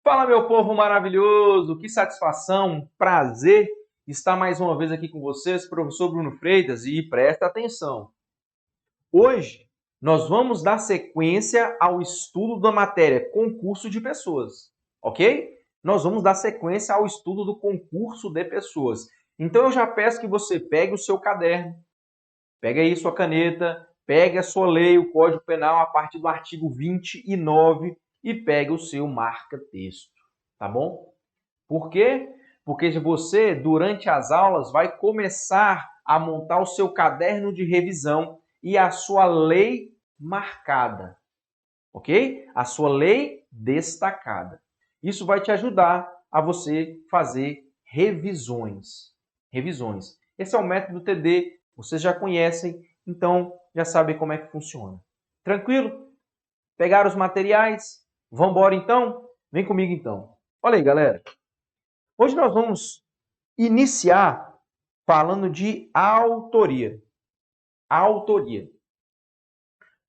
Fala, meu povo maravilhoso! Que satisfação, um prazer estar mais uma vez aqui com vocês, professor Bruno Freitas, e presta atenção. Hoje nós vamos dar sequência ao estudo da matéria concurso de pessoas, ok? Nós vamos dar sequência ao estudo do concurso de pessoas. Então eu já peço que você pegue o seu caderno, pegue aí sua caneta, pegue a sua lei, o Código Penal a partir do artigo 29 e pegue o seu marca-texto, tá bom? Por quê? Porque você, durante as aulas, vai começar a montar o seu caderno de revisão e a sua lei marcada, ok? A sua lei destacada. Isso vai te ajudar a você fazer revisões. Revisões. Esse é o método TD, vocês já conhecem, então já sabem como é que funciona. Tranquilo? Pegaram os materiais? Vamos embora então? Vem comigo então. Olha aí, galera. Hoje nós vamos iniciar falando de autoria. Autoria.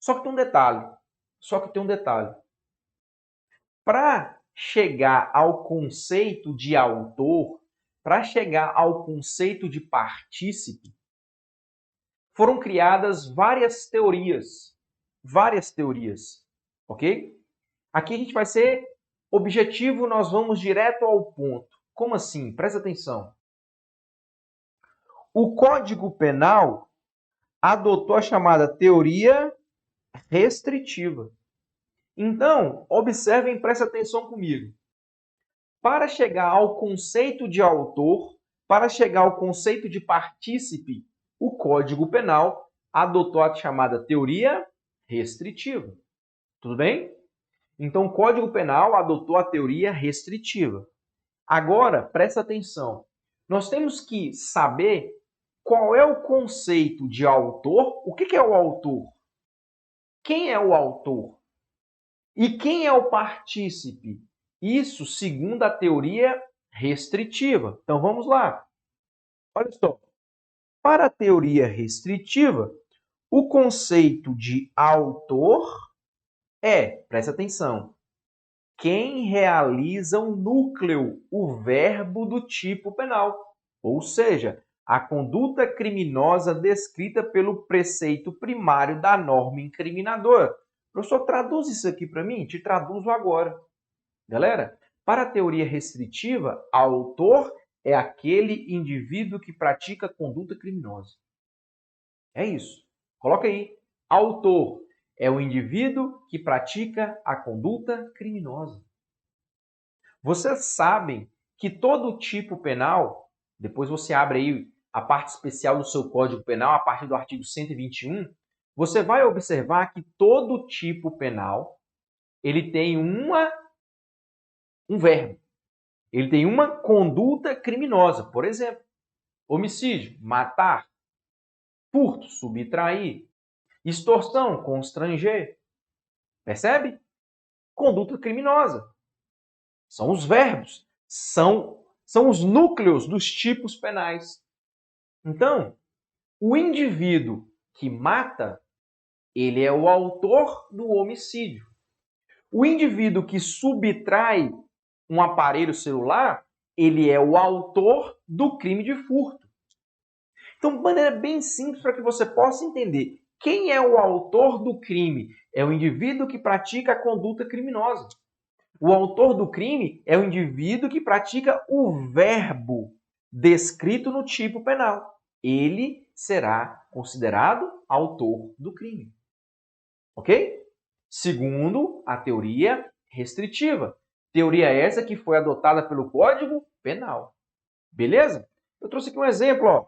Só que tem um detalhe. Para chegar ao conceito de autor, para chegar ao conceito de partícipe, foram criadas várias teorias. Ok? Aqui a gente vai ser objetivo, nós vamos direto ao ponto. Como assim? Presta atenção. O Código Penal adotou a chamada teoria restritiva. Então, observem e prestem atenção comigo. Para chegar ao conceito de autor, para chegar ao conceito de partícipe, o Código Penal adotou a chamada teoria restritiva. Tudo bem? Então, o Código Penal adotou a teoria restritiva. Agora, presta atenção. Nós temos que saber qual é o conceito de autor. O que é o autor? Quem é o autor? E quem é o partícipe? Isso segundo a teoria restritiva. Então, vamos lá. Olha só. Para a teoria restritiva, o conceito de autor presta atenção, quem realiza o núcleo, o verbo do tipo penal. Ou seja, a conduta criminosa descrita pelo preceito primário da norma incriminadora. Professor, traduz isso aqui para mim? Te traduzo agora. Galera, para a teoria restritiva, autor é aquele indivíduo que pratica conduta criminosa. É isso. Coloca aí. Autor é o indivíduo que pratica a conduta criminosa. Vocês sabem que todo tipo penal, depois você abre aí a parte especial do seu Código Penal, a partir do artigo 121, você vai observar que todo tipo penal, ele tem um verbo. Ele tem uma conduta criminosa. Por exemplo, homicídio, matar, furto, subtrair, extorsão, constranger. Percebe? Conduta criminosa. São os verbos, são os núcleos dos tipos penais. Então, o indivíduo que mata, ele é o autor do homicídio. O indivíduo que subtrai um aparelho celular, ele é o autor do crime de furto. Então, de maneira bem simples para que você possa entender. Quem é o autor do crime? É o indivíduo que pratica a conduta criminosa. O autor do crime é o indivíduo que pratica o verbo descrito no tipo penal. Ele será considerado autor do crime. Ok? Segundo a teoria restritiva. Teoria essa que foi adotada pelo Código Penal. Beleza? Eu trouxe aqui um exemplo. Ó.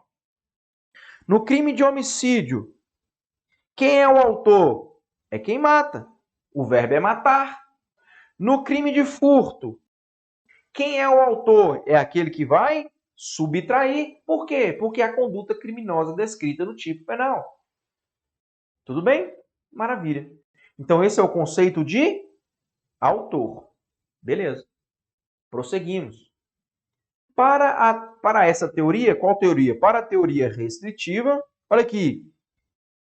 No crime de homicídio, quem é o autor? É quem mata. O verbo é matar. No crime de furto, quem é o autor? É aquele que vai subtrair. Por quê? Porque é a conduta criminosa descrita no tipo penal. Tudo bem? Maravilha. Então, esse é o conceito de autor. Beleza. Prosseguimos. Para essa teoria, qual teoria? Para a teoria restritiva, olha aqui.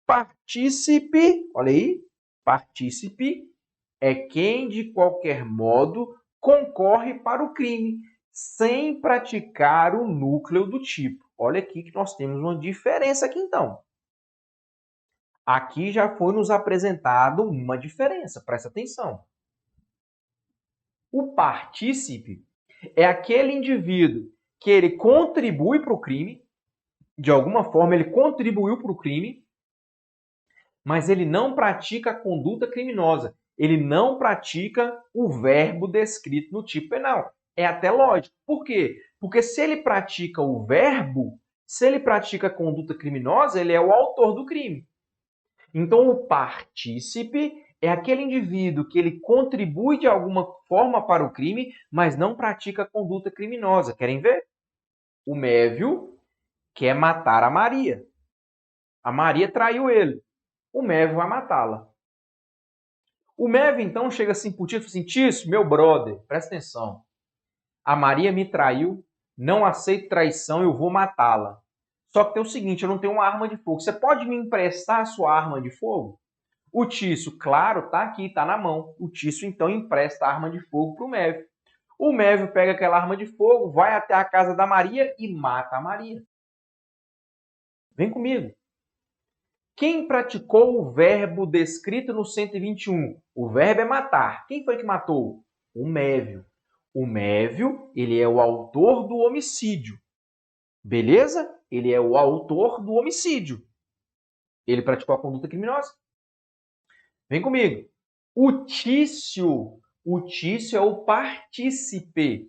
Partícipe, olha aí. Partícipe é quem, de qualquer modo, concorre para o crime, sem praticar o núcleo do tipo. Olha aqui que nós temos uma diferença aqui, então. Aqui já foi nos apresentado uma diferença, presta atenção. O partícipe é aquele indivíduo que ele contribui para o crime, de alguma forma ele contribuiu para o crime, mas ele não pratica a conduta criminosa. Ele não pratica o verbo descrito no tipo penal. É até lógico. Por quê? Porque se ele pratica o verbo, se ele pratica a conduta criminosa, ele é o autor do crime. Então, o partícipe é aquele indivíduo que ele contribui de alguma forma para o crime, mas não pratica a conduta criminosa. Querem ver? O Mévio quer matar a Maria. A Maria traiu ele. O Mévio vai matá-la. O Mévio, então, chega assim pro Tício e fala assim, Tício, meu brother, presta atenção. A Maria me traiu, não aceito traição, eu vou matá-la. Só que tem o seguinte, eu não tenho uma arma de fogo. Você pode me emprestar a sua arma de fogo? O Tício, claro, tá aqui, tá na mão. O Tício, então, empresta a arma de fogo para o Mévio. O Mévio pega aquela arma de fogo, vai até a casa da Maria e mata a Maria. Vem comigo. Quem praticou o verbo descrito no 121? O verbo é matar. Quem foi que matou? O Mévio. O Mévio, ele é o autor do homicídio. Beleza? Ele é o autor do homicídio. Ele praticou a conduta criminosa. Vem comigo. O Tício é o partícipe.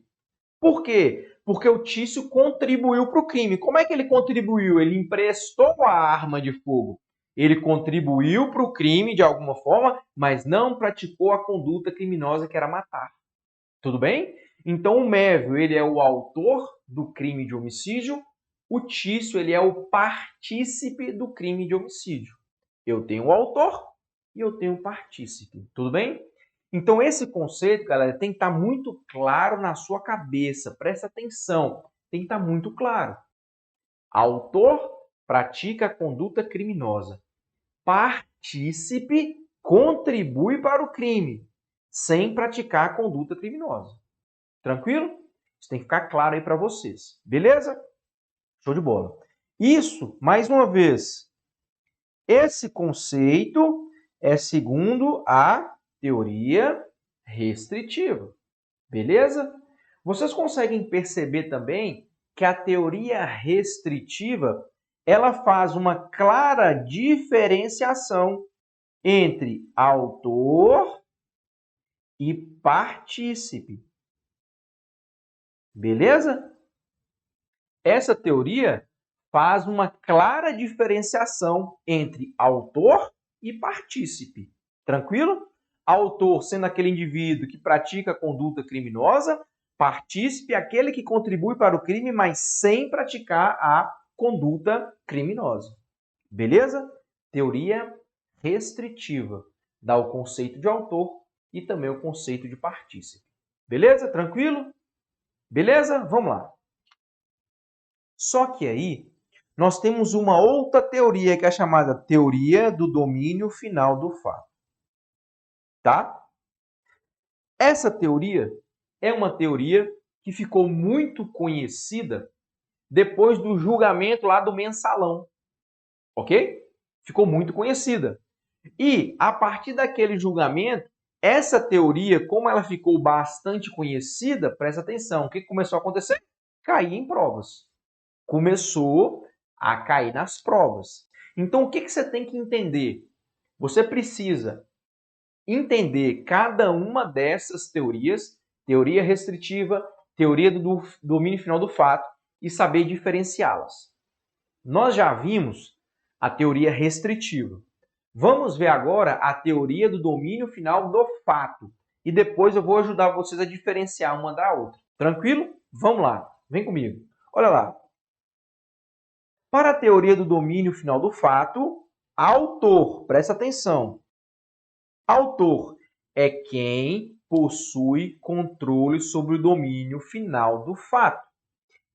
Por quê? Porque o Tício contribuiu para o crime. Como é que ele contribuiu? Ele emprestou a arma de fogo. Ele contribuiu para o crime de alguma forma, mas não praticou a conduta criminosa que era matar. Tudo bem? Então o Mévio, ele é o autor do crime de homicídio. O Tício, ele é o partícipe do crime de homicídio. Eu tenho o autor e eu tenho o partícipe. Tudo bem? Então esse conceito, galera, tem que estar muito claro na sua cabeça. Presta atenção. Tem que estar muito claro. Autor pratica a conduta criminosa. Partícipe contribui para o crime, sem praticar a conduta criminosa. Tranquilo? Isso tem que ficar claro aí para vocês. Beleza? Show de bola. Isso, mais uma vez, esse conceito é segundo a teoria restritiva. Beleza? Vocês conseguem perceber também que a teoria restritiva ela faz uma clara diferenciação entre autor e partícipe. Beleza? Essa teoria faz uma clara diferenciação entre autor e partícipe. Tranquilo? Autor sendo aquele indivíduo que pratica a conduta criminosa, partícipe aquele que contribui para o crime, mas sem praticar a conduta criminosa. Beleza? Teoria restritiva. Dá o conceito de autor e também o conceito de partícipe. Beleza? Tranquilo? Beleza? Vamos lá. Só que aí nós temos uma outra teoria que é chamada teoria do domínio final do fato. Tá? Essa teoria é uma teoria que ficou muito conhecida depois do julgamento lá do mensalão. Ok? Ficou muito conhecida. E, a partir daquele julgamento, essa teoria, como ela ficou bastante conhecida, presta atenção, o que começou a acontecer? Cair em provas. Começou a cair nas provas. Então, o que você tem que entender? Você precisa entender cada uma dessas teorias, teoria restritiva, teoria do domínio final do fato, e saber diferenciá-las. Nós já vimos a teoria restritiva. Vamos ver agora a teoria do domínio final do fato. E depois eu vou ajudar vocês a diferenciar uma da outra. Tranquilo? Vamos lá. Vem comigo. Olha lá. Para a teoria do domínio final do fato, autor, presta atenção. Autor é quem possui controle sobre o domínio final do fato.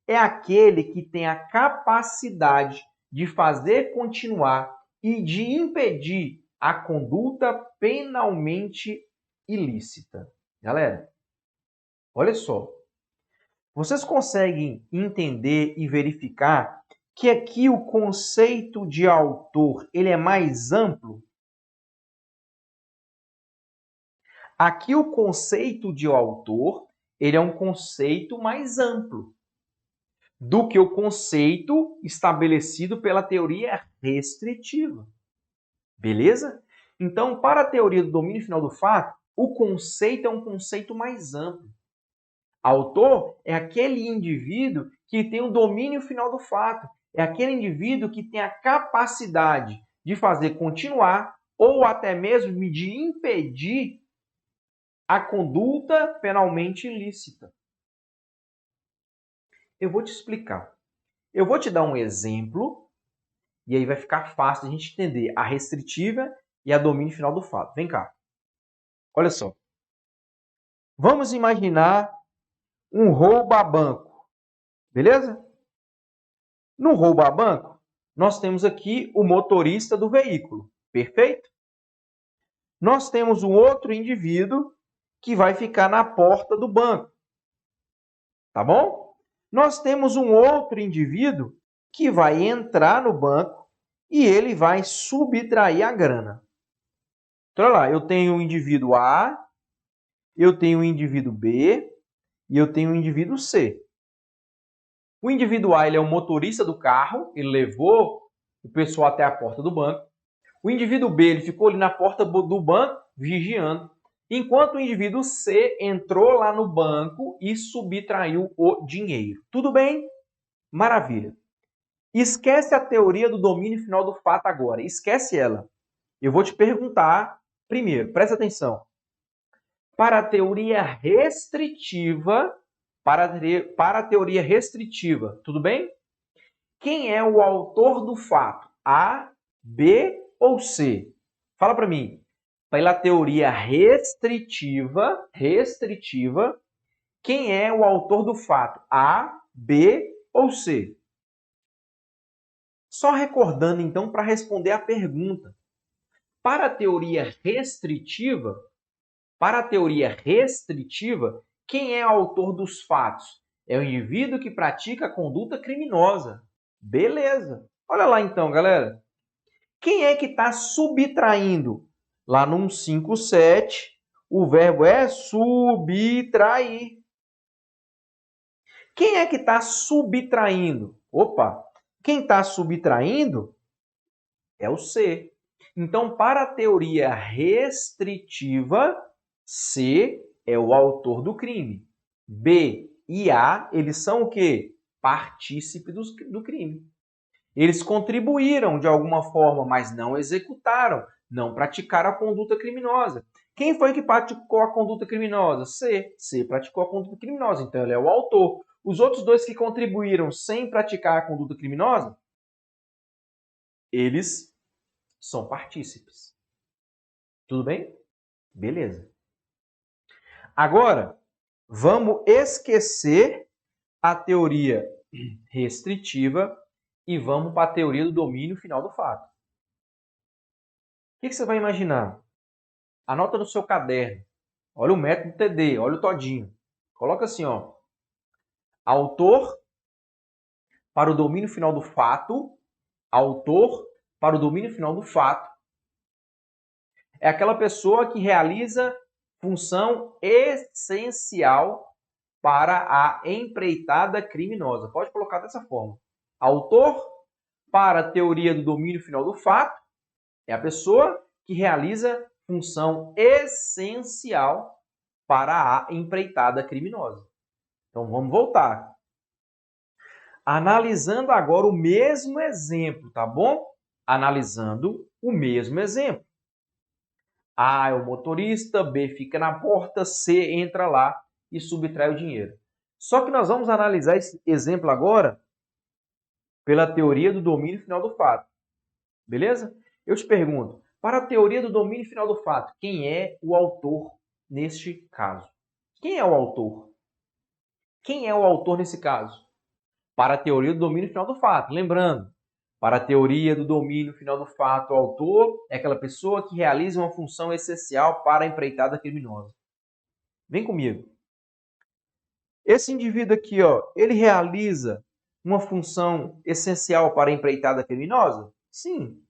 É aquele que tem a capacidade de fazer continuar e de impedir a conduta penalmente ilícita. Galera, Olha só. Vocês conseguem entender e verificar que aqui o conceito de autor ele é mais amplo? Aqui o conceito de autor ele é um conceito mais amplo do que o conceito estabelecido pela teoria restritiva. Beleza? Então, para a teoria do domínio final do fato, o conceito é um conceito mais amplo. Autor é aquele indivíduo que tem o domínio final do fato. É aquele indivíduo que tem a capacidade de fazer continuar ou até mesmo de impedir a conduta penalmente ilícita. Eu vou te explicar. Eu vou te dar um exemplo e aí vai ficar fácil a gente entender a restritiva e a domínio final do fato. Vem cá. Olha só. Vamos imaginar um roubo a banco. Beleza? No roubo a banco, nós temos aqui o motorista do veículo. Perfeito? Nós temos um outro indivíduo que vai ficar na porta do banco. Tá bom? Nós temos um outro indivíduo que vai entrar no banco e ele vai subtrair a grana. Então, olha lá, eu tenho o indivíduo A, eu tenho o indivíduo B e eu tenho o indivíduo C. O indivíduo A ele é o motorista do carro, ele levou o pessoal até a porta do banco. O indivíduo B ele ficou ali na porta do banco, vigiando, enquanto o indivíduo C entrou lá no banco e subtraiu o dinheiro. Tudo bem? Maravilha. Esquece a teoria do domínio final do fato agora. Esquece ela. Eu vou te perguntar primeiro, presta atenção. Para a teoria restritiva, para a teoria restritiva, tudo bem? Quem é o autor do fato? A, B ou C? Fala para mim. Pela teoria restritiva, quem é o autor do fato? A, B ou C? Só recordando então para responder a pergunta. Para a teoria restritiva, quem é o autor dos fatos? É o indivíduo que pratica a conduta criminosa. Beleza. Olha lá então, galera. Quem é que está subtraindo? Lá no 157, o verbo é subtrair. Quem é que está subtraindo? Opa, quem está subtraindo é o C. Então, para a teoria restritiva, C é o autor do crime. B e A, eles são o quê? Partícipe do crime. Eles contribuíram de alguma forma, mas não executaram, não praticaram a conduta criminosa. Quem foi que praticou a conduta criminosa? C. C praticou a conduta criminosa, então ele é o autor. Os outros dois que contribuíram sem praticar a conduta criminosa, eles são partícipes. Tudo bem? Beleza. Agora, vamos esquecer a teoria restritiva e vamos para a teoria do domínio final do fato. O que você vai imaginar? Anota no seu caderno. Olha o método TD, olha o todinho. Coloca assim, ó. Autor para o domínio final do fato. Autor para o domínio final do fato é aquela pessoa que realiza função essencial para a empreitada criminosa. Pode colocar dessa forma. Autor para a teoria do domínio final do fato é a pessoa que realiza função essencial para a empreitada criminosa. Então vamos voltar. Analisando agora o mesmo exemplo, tá bom? Analisando o mesmo exemplo. A é o motorista, B fica na porta, C entra lá e subtrai o dinheiro. Só que nós vamos analisar esse exemplo agora pela teoria do domínio final do fato. Beleza? Eu te pergunto, para a teoria do domínio final do fato, quem é o autor neste caso? Quem é o autor? Quem é o autor nesse caso? Para a teoria do domínio final do fato. Lembrando, para a teoria do domínio final do fato, o autor é aquela pessoa que realiza uma função essencial para a empreitada criminosa. Vem comigo. Esse indivíduo aqui, ó, ele realiza uma função essencial para a empreitada criminosa? Sim.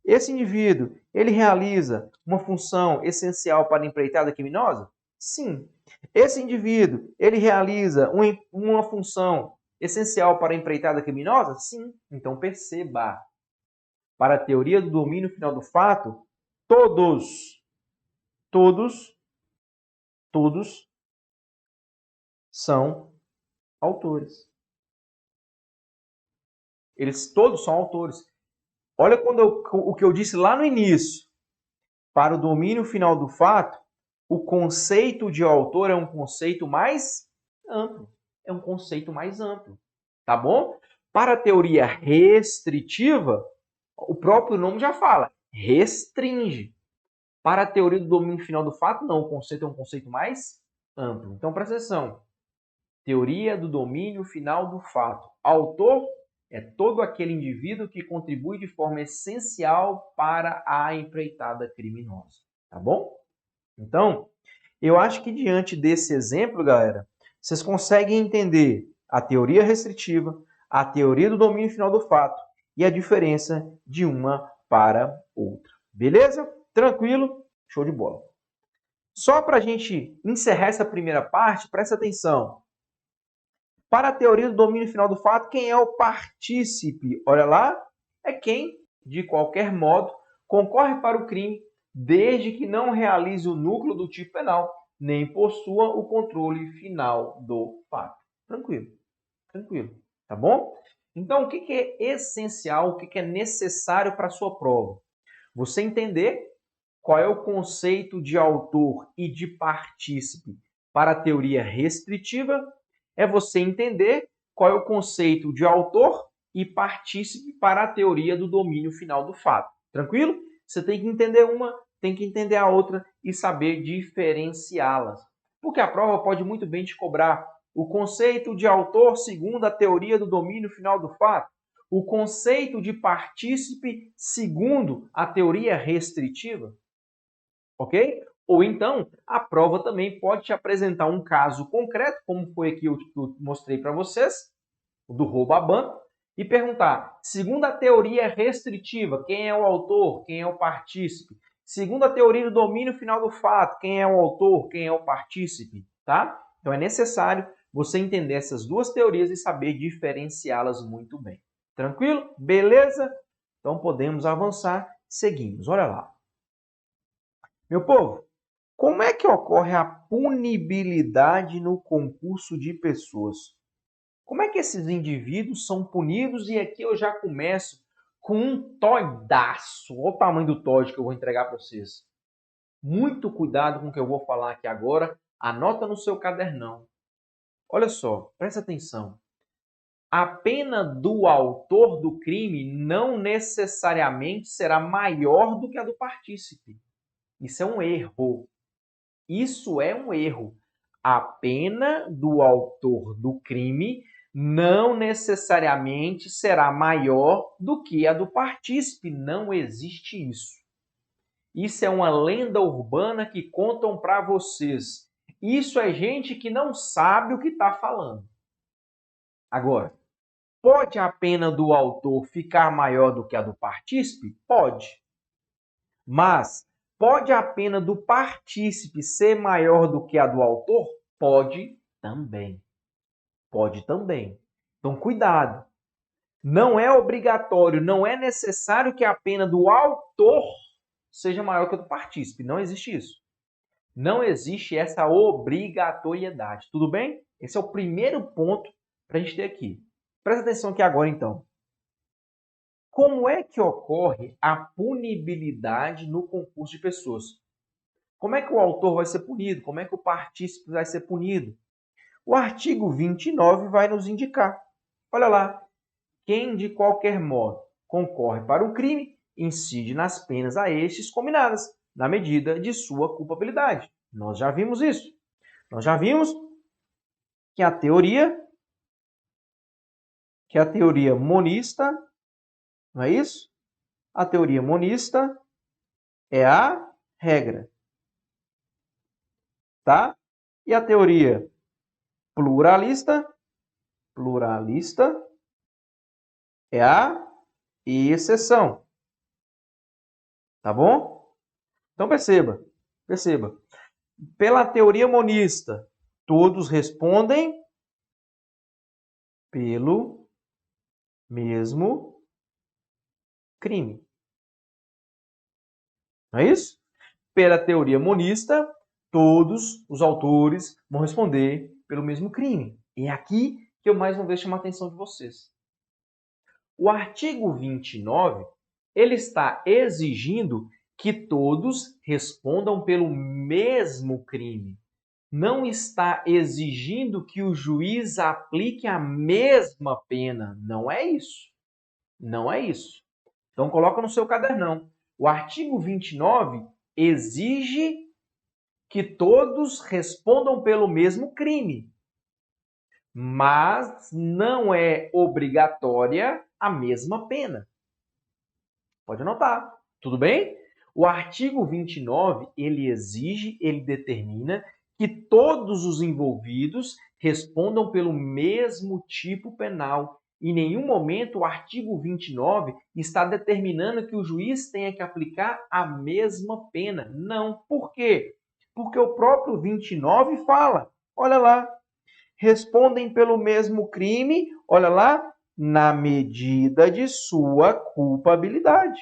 Esse indivíduo, ele realiza uma função essencial para a empreitada criminosa? Sim. Esse indivíduo, ele realiza uma função essencial para a empreitada criminosa? Sim. Então perceba, para a teoria do domínio final do fato, todos são autores. Eles todos são autores. Olha o que eu disse lá no início. Para o domínio final do fato, o conceito de autor é um conceito mais amplo. É um conceito mais amplo. Tá bom? Para a teoria restritiva, o próprio nome já fala. Restringe. Para a teoria do domínio final do fato, não. O conceito é um conceito mais amplo. Então, presta atenção. Teoria do domínio final do fato. Autor é todo aquele indivíduo que contribui de forma essencial para a empreitada criminosa. Tá bom? Então, eu acho que diante desse exemplo, galera, vocês conseguem entender a teoria restritiva, a teoria do domínio final do fato e a diferença de uma para outra. Beleza? Tranquilo? Show de bola. Só para a gente encerrar essa primeira parte, presta atenção. Para a teoria do domínio final do fato, quem é o partícipe? Olha lá, é quem, de qualquer modo, concorre para o crime, desde que não realize o núcleo do tipo penal, nem possua o controle final do fato. Tranquilo, tranquilo, tá bom? Então, o que é essencial, o que é necessário para a sua prova? Você entender qual é o conceito de autor e de partícipe para a teoria restritiva, é você entender qual é o conceito de autor e partícipe para a teoria do domínio final do fato. Tranquilo? Você tem que entender uma, tem que entender a outra e saber diferenciá-las. Porque a prova pode muito bem te cobrar o conceito de autor segundo a teoria do domínio final do fato, o conceito de partícipe segundo a teoria restritiva, ok? Ou então, a prova também pode te apresentar um caso concreto, como foi aqui que eu mostrei para vocês, o do roubo a banco, e perguntar, segundo a teoria restritiva, quem é o autor, quem é o partícipe? Segundo a teoria do domínio final do fato, quem é o autor, quem é o partícipe? Tá? Então é necessário você entender essas duas teorias e saber diferenciá-las muito bem. Tranquilo? Beleza? Então podemos avançar. Seguimos. Olha lá. Meu povo, como é que ocorre a punibilidade no concurso de pessoas? Como é que esses indivíduos são punidos? E aqui eu já começo com um toidaço. Olha o tamanho do Todd que eu vou entregar para vocês. Muito cuidado com o que eu vou falar aqui agora. Anota no seu cadernão. Olha só, presta atenção. A pena do autor do crime não necessariamente será maior do que a do partícipe. Isso é um erro. Isso é um erro. A pena do autor do crime não necessariamente será maior do que a do partícipe. Não existe isso. Isso é uma lenda urbana que contam para vocês. Isso é gente que não sabe o que está falando. Agora, pode a pena do autor ficar maior do que a do partícipe? Pode. Mas pode a pena do partícipe ser maior do que a do autor? Pode também. Pode também. Então, cuidado. Não é obrigatório, não é necessário que a pena do autor seja maior que a do partícipe. Não existe isso. Não existe essa obrigatoriedade. Tudo bem? Esse é o primeiro ponto para a gente ter aqui. Presta atenção aqui agora, então. Como é que ocorre a punibilidade no concurso de pessoas? Como é que o autor vai ser punido? Como é que o partícipe vai ser punido? O artigo 29 vai nos indicar. Olha lá. Quem, de qualquer modo, concorre para o crime, incide nas penas a estes combinadas, na medida de sua culpabilidade. Nós já vimos isso. Nós já vimos que a teoria monista, não é isso? A teoria monista é a regra. Tá? E a teoria pluralista, pluralista é a exceção. Tá bom? Então perceba. Pela teoria monista, todos respondem pelo mesmo crime. Não é isso? Pela teoria monista, todos os autores vão responder pelo mesmo crime. E é aqui que eu mais uma vez chamo a atenção de vocês. O artigo 29, ele está exigindo que todos respondam pelo mesmo crime. Não está exigindo que o juiz aplique a mesma pena. Não é isso. Não é isso. Então coloca no seu cadernão. O artigo 29 exige que todos respondam pelo mesmo crime, mas não é obrigatória a mesma pena. Pode anotar, tudo bem? O artigo 29, ele exige, ele determina que todos os envolvidos respondam pelo mesmo tipo penal. Em nenhum momento o artigo 29 está determinando que o juiz tenha que aplicar a mesma pena. Não. Por quê? Porque o próprio 29 fala, olha lá, respondem pelo mesmo crime, olha lá, na medida de sua culpabilidade.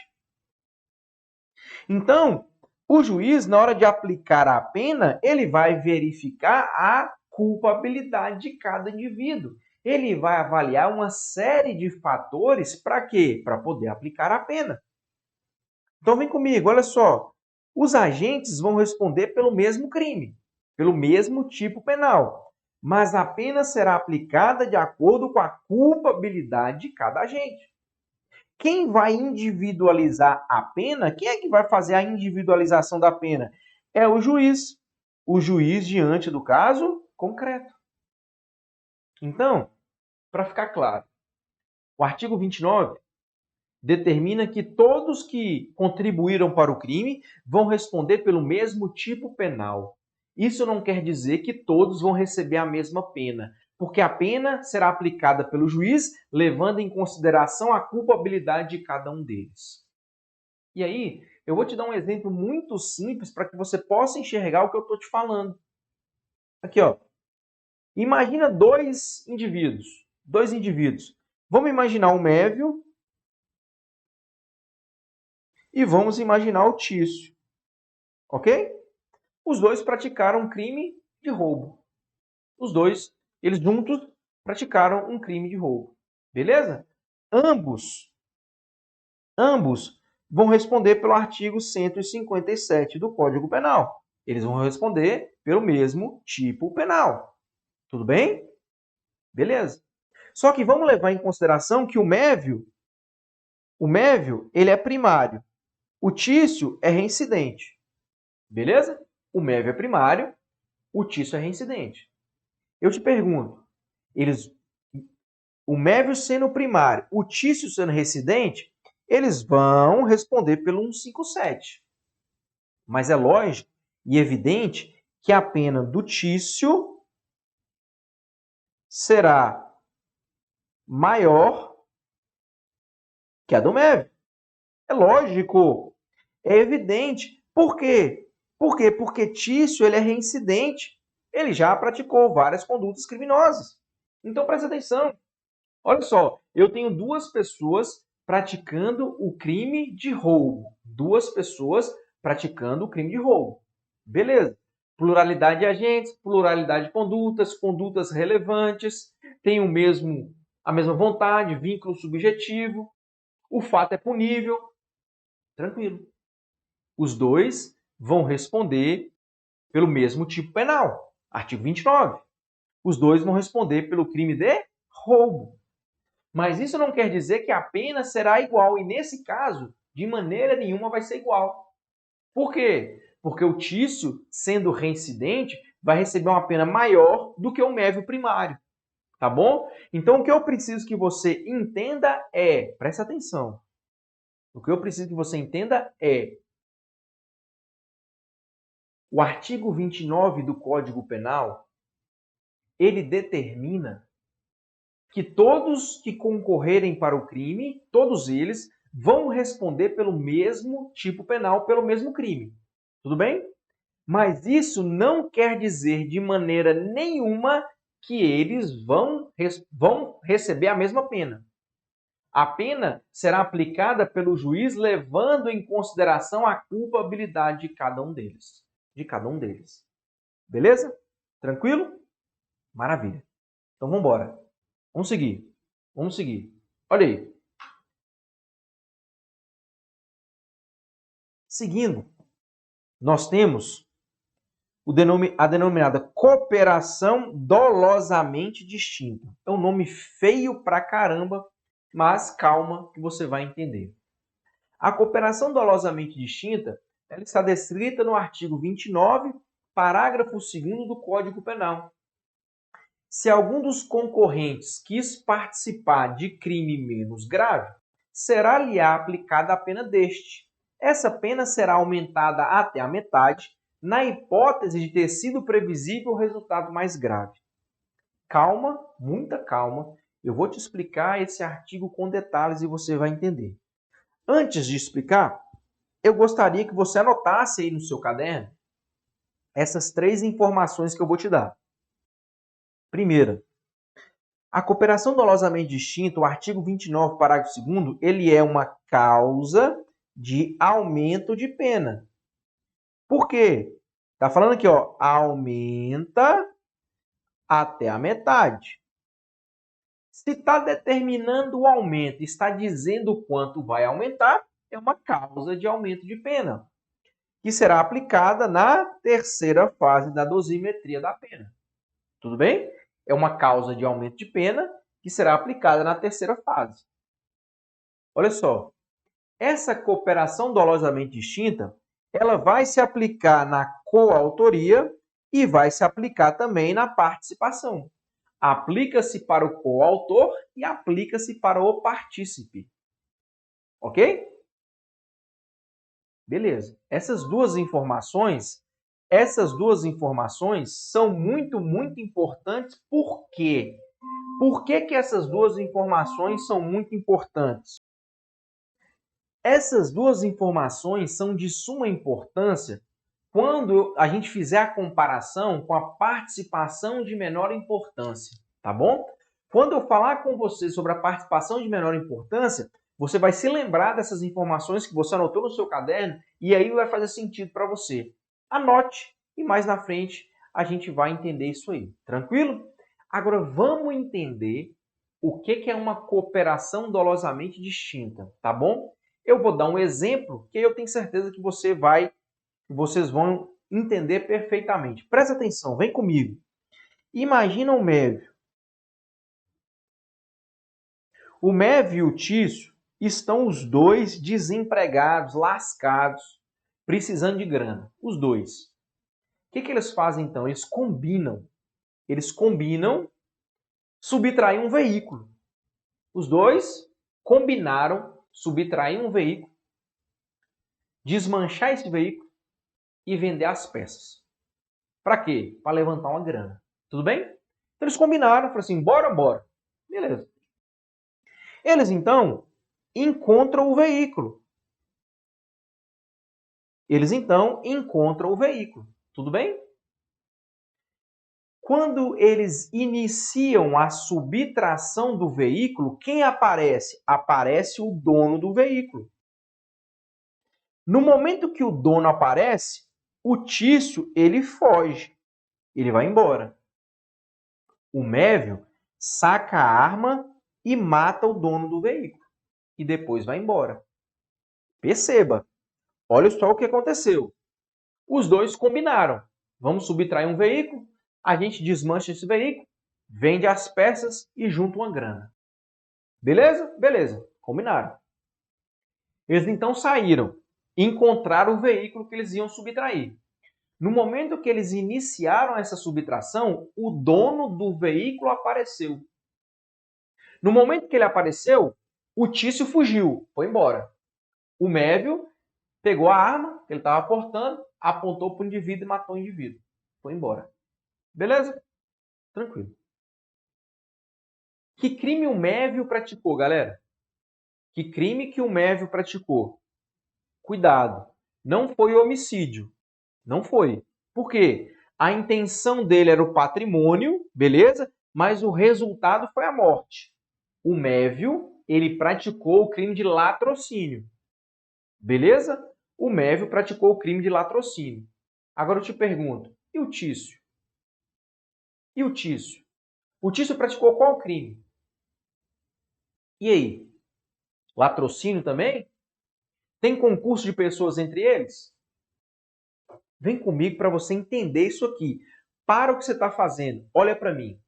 Então, o juiz, na hora de aplicar a pena, ele vai verificar a culpabilidade de cada indivíduo. Ele vai avaliar uma série de fatores para quê? Para poder aplicar a pena. Então vem comigo, olha só. Os agentes vão responder pelo mesmo crime, pelo mesmo tipo penal, mas a pena será aplicada de acordo com a culpabilidade de cada agente. Quem vai individualizar a pena? Quem é que vai fazer a individualização da pena? É o juiz. O juiz diante do caso concreto. Então, para ficar claro, o artigo 29 determina que todos que contribuíram para o crime vão responder pelo mesmo tipo penal. Isso não quer dizer que todos vão receber a mesma pena, porque a pena será aplicada pelo juiz, levando em consideração a culpabilidade de cada um deles. E aí, eu vou te dar um exemplo muito simples para que você possa enxergar o que eu estou te falando. Aqui, ó. Imagina dois indivíduos. Vamos imaginar o Mévio e vamos imaginar o Tício. Ok? Os dois praticaram um crime de roubo. Os dois, eles juntos, praticaram um crime de roubo. Beleza? Ambos vão responder pelo artigo 157 do Código Penal. Eles vão responder pelo mesmo tipo penal. Tudo bem? Beleza. Só que vamos levar em consideração que o Mévio, ele é primário. O Tício é reincidente. Beleza? O Mévio é primário, o Tício é reincidente. Eu te pergunto, o Mévio sendo primário, o Tício sendo reincidente, eles vão responder pelo 157. Mas é lógico e evidente que a pena do Tício será maior que a do Mévio. É lógico, é evidente. Por quê? Porque Tício ele é reincidente. Ele já praticou várias condutas criminosas. Então presta atenção. Olha só, eu tenho duas pessoas praticando o crime de roubo. Duas pessoas praticando o crime de roubo. Beleza. Pluralidade de agentes, pluralidade de condutas, condutas relevantes, tem a mesma vontade, vínculo subjetivo, o fato é punível. Tranquilo. Os dois vão responder pelo mesmo tipo penal. Artigo 29. Os dois vão responder pelo crime de roubo. Mas isso não quer dizer que a pena será igual. E nesse caso, de maneira nenhuma vai ser igual. Por quê? Porque o Tício, sendo reincidente, vai receber uma pena maior do que o Mévio primário. Tá bom? Então, o que eu preciso que você entenda é... Presta atenção. O que eu preciso que você entenda é... O artigo 29 do Código Penal, ele determina que todos que concorrerem para o crime, todos eles, vão responder pelo mesmo tipo penal, pelo mesmo crime. Tudo bem? Mas isso não quer dizer de maneira nenhuma que eles vão receber a mesma pena. A pena será aplicada pelo juiz levando em consideração a culpabilidade de cada um deles. Beleza? Tranquilo? Maravilha. Então vamos embora. Vamos seguir. Olha aí. Seguindo, nós temos a denominada cooperação dolosamente distinta. É um nome feio pra caramba, mas calma que você vai entender. A cooperação dolosamente distinta ela está descrita no artigo 29, parágrafo 2º do Código Penal. Se algum dos concorrentes quis participar de crime menos grave, será-lhe aplicada a pena deste. Essa pena será aumentada até a metade, na hipótese de ter sido previsível o resultado mais grave. Calma, muita calma. Eu vou te explicar esse artigo com detalhes e você vai entender. Antes de explicar, eu gostaria que você anotasse aí no seu caderno essas 3 informações que eu vou te dar. Primeira, a cooperação dolosamente distinta, o artigo 29, parágrafo 2º, ele é uma causa de aumento de pena. Por quê? Está falando aqui, ó, aumenta até a metade. Se está determinando o aumento, está dizendo quanto vai aumentar, é uma causa de aumento de pena, que será aplicada na terceira fase da dosimetria da pena. Tudo bem? É uma causa de aumento de pena que será aplicada na terceira fase. Olha só, essa cooperação dolosamente distinta, ela vai se aplicar na coautoria e vai se aplicar também na participação. Aplica-se para o coautor e aplica-se para o partícipe. Ok? Beleza. Essas duas informações são muito importantes. Por quê? Por que essas duas informações são muito importantes? Essas duas informações são de suma importância quando a gente fizer a comparação com a participação de menor importância, tá bom? Quando eu falar com você sobre a participação de menor importância, você vai se lembrar dessas informações que você anotou no seu caderno e aí vai fazer sentido para você. Anote e mais na frente a gente vai entender isso aí, tranquilo? Agora vamos entender o que é uma cooperação dolosamente distinta, tá bom? Eu vou dar um exemplo que eu tenho certeza que vocês vão entender perfeitamente. Presta atenção, vem comigo. Imagina o Mévio. O Mévio e o Tício estão os dois desempregados, lascados, precisando de grana. Os dois. O que eles fazem então? Eles combinam subtrair um veículo. Os dois combinaram subtrair um veículo, desmanchar esse veículo e vender as peças. Para quê? Para levantar uma grana. Tudo bem? Então eles combinaram, falaram assim, bora. Beleza. Eles então encontram o veículo. Tudo bem? Quando eles iniciam a subtração do veículo, quem aparece? Aparece o dono do veículo. No momento que o dono aparece, o Tício, ele foge. Ele vai embora. O Mévio saca a arma e mata o dono do veículo. E depois vai embora. Perceba. Olha só o que aconteceu. Os dois combinaram. Vamos subtrair um veículo, a gente desmancha esse veículo, vende as peças e junta uma grana. Beleza? Beleza. Combinaram. Eles então saíram, encontraram o veículo que eles iam subtrair. No momento que eles iniciaram essa subtração, o dono do veículo apareceu. No momento que ele apareceu, o Tício fugiu, foi embora. O Mévio pegou a arma que ele estava portando, apontou para o indivíduo e matou o indivíduo. Foi embora. Beleza? Tranquilo. Que crime o Mévio praticou, galera? Que crime que o Mévio praticou? Cuidado, não foi homicídio. Não foi. Por quê? A intenção dele era o patrimônio, beleza? Mas o resultado foi a morte. O Mévio, ele praticou o crime de latrocínio. Beleza? O Mévio praticou o crime de latrocínio. Agora eu te pergunto, e o Tício? E o Tício? O Tício praticou qual crime? E aí? Latrocínio também? Tem concurso de pessoas entre eles? Vem comigo para você entender isso aqui. Para o que você está fazendo. Olha para mim.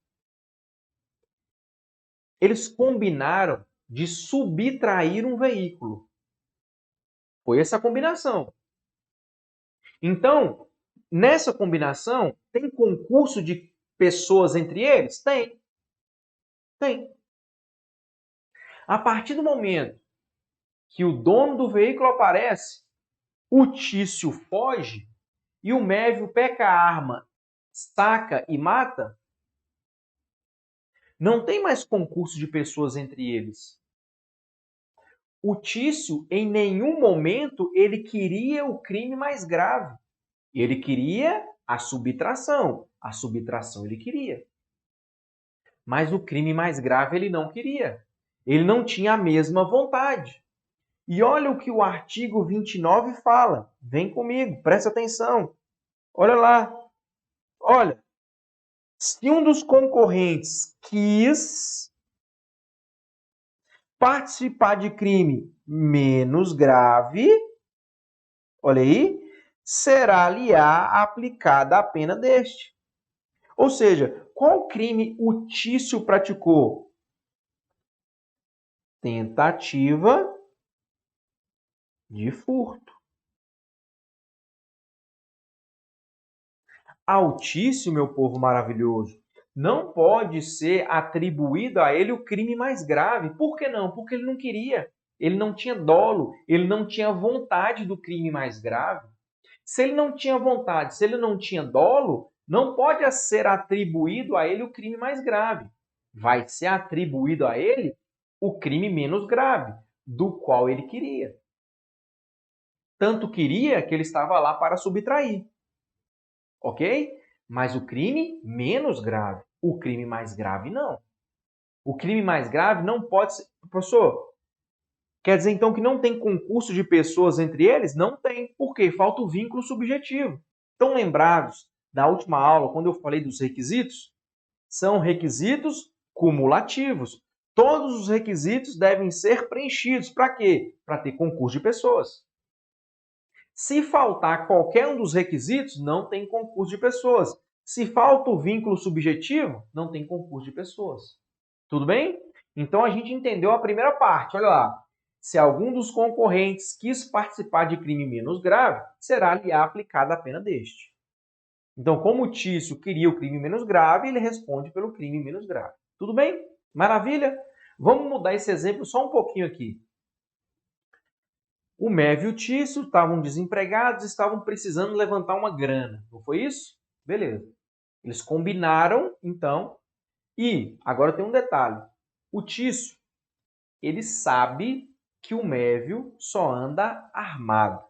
Eles combinaram de subtrair um veículo. Foi essa a combinação. Então, nessa combinação, tem concurso de pessoas entre eles? Tem. Tem. A partir do momento que o dono do veículo aparece, o Tício foge e o Mévio pega a arma, saca e mata, não tem mais concurso de pessoas entre eles. O Tício, em nenhum momento, ele queria o crime mais grave. Ele queria a subtração. A subtração ele queria. Mas o crime mais grave ele não queria. Ele não tinha a mesma vontade. E olha o que o artigo 29 fala. Vem comigo, presta atenção. Olha lá. Olha, se um dos concorrentes quis participar de crime menos grave, olha aí, será-lhe-á aplicada a pena deste. Ou seja, qual crime o Tício praticou? Tentativa de furto. Ao Tício, meu povo maravilhoso, não pode ser atribuído a ele o crime mais grave. Por que não? Porque ele não queria. Ele não tinha dolo, ele não tinha vontade do crime mais grave. Se ele não tinha vontade, se ele não tinha dolo, não pode ser atribuído a ele o crime mais grave. Vai ser atribuído a ele o crime menos grave, do qual ele queria. Tanto queria que ele estava lá para subtrair. Ok? Mas o crime menos grave. O crime mais grave, não. O crime mais grave não pode ser... Professor, quer dizer então que não tem concurso de pessoas entre eles? Não tem. Por quê? Falta o vínculo subjetivo. Estão lembrados da última aula, quando eu falei dos requisitos? São requisitos cumulativos. Todos os requisitos devem ser preenchidos. Para quê? Para ter concurso de pessoas. Se faltar qualquer um dos requisitos, não tem concurso de pessoas. Se falta o vínculo subjetivo, não tem concurso de pessoas. Tudo bem? Então a gente entendeu a primeira parte. Olha lá. Se algum dos concorrentes quis participar de crime menos grave, será-lhe aplicada a pena deste. Então, como o Tício queria o crime menos grave, ele responde pelo crime menos grave. Tudo bem? Maravilha? Vamos mudar esse exemplo só um pouquinho aqui. O Mévio e o Tício estavam desempregados, estavam precisando levantar uma grana. Não foi isso? Beleza. Eles combinaram, então, e agora tem um detalhe. O Tício, ele sabe que o Mévio só anda armado.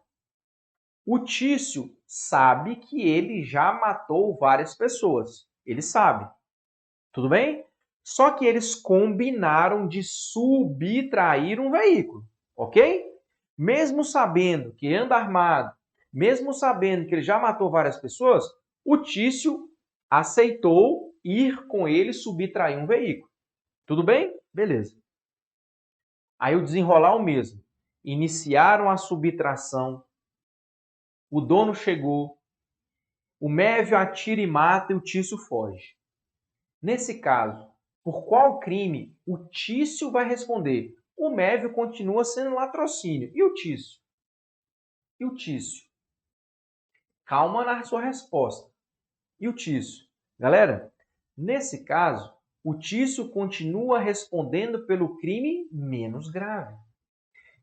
O Tício sabe que ele já matou várias pessoas. Ele sabe. Tudo bem? Só que eles combinaram de subtrair um veículo. Ok? Mesmo sabendo que anda armado, mesmo sabendo que ele já matou várias pessoas, o Tício aceitou ir com ele subtrair um veículo. Tudo bem? Beleza. Aí o desenrolar o mesmo. Iniciaram a subtração. O dono chegou. O Mévio atira e mata e o Tício foge. Nesse caso, por qual crime o Tício vai responder? O Mévio continua sendo latrocínio. E o Tício? E o Tício? Calma na sua resposta. E o Tício? Galera, nesse caso, o Tício continua respondendo pelo crime menos grave.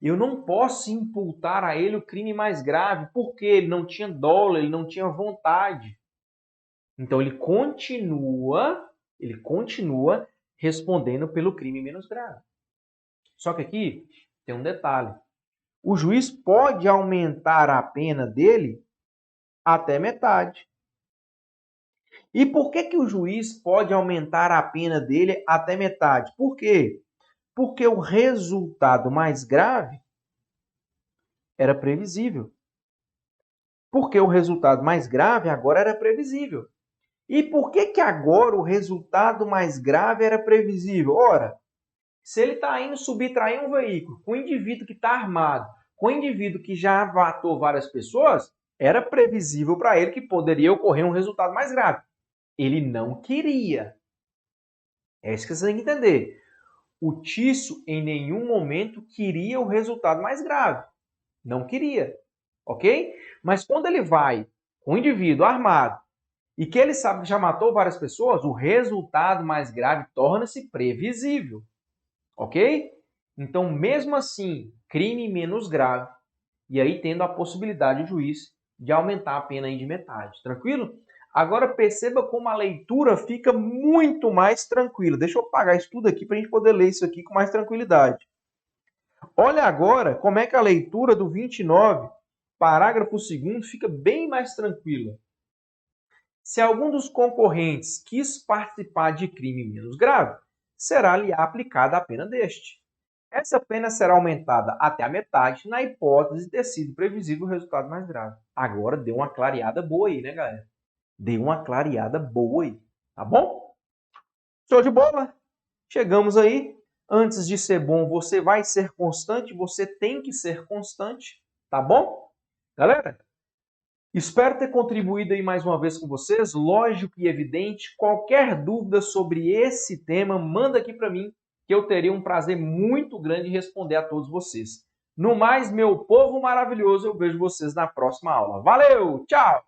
Eu não posso imputar a ele o crime mais grave, porque ele não tinha dolo, ele não tinha vontade. Então ele continua Ele continua respondendo pelo crime menos grave. Só que aqui tem um detalhe. O juiz pode aumentar a pena dele até metade. E por que o juiz pode aumentar a pena dele até metade? Por quê? Porque o resultado mais grave era previsível. Porque o resultado mais grave agora era previsível. E por que agora o resultado mais grave era previsível? Ora, se ele está indo subtrair um veículo com um indivíduo que está armado, com um indivíduo que já matou várias pessoas, era previsível para ele que poderia ocorrer um resultado mais grave. Ele não queria. É isso que você tem que entender. O Tício em nenhum momento queria o resultado mais grave. Não queria. Ok? Mas quando ele vai com um indivíduo armado e que ele sabe que já matou várias pessoas, o resultado mais grave torna-se previsível. Ok? Então, mesmo assim, crime menos grave. E aí tendo a possibilidade do juiz de aumentar a pena aí de metade. Tranquilo? Agora perceba como a leitura fica muito mais tranquila. Deixa eu apagar isso tudo aqui para a gente poder ler isso aqui com mais tranquilidade. Olha agora como é que a leitura do 29, parágrafo 2º, fica bem mais tranquila. Se algum dos concorrentes quis participar de crime menos grave, será-lhe aplicada a pena deste. Essa pena será aumentada até a metade na hipótese de ter sido previsível o resultado mais grave. Agora deu uma clareada boa aí, né, galera? Deu uma clareada boa aí, tá bom? Show de bola? Chegamos aí. Antes de ser bom, você vai ser constante, você tem que ser constante, tá bom? Galera, espero ter contribuído aí mais uma vez com vocês. Lógico e evidente, qualquer dúvida sobre esse tema, manda aqui para mim, que eu teria um prazer muito grande em responder a todos vocês. No mais, meu povo maravilhoso, eu vejo vocês na próxima aula. Valeu, tchau!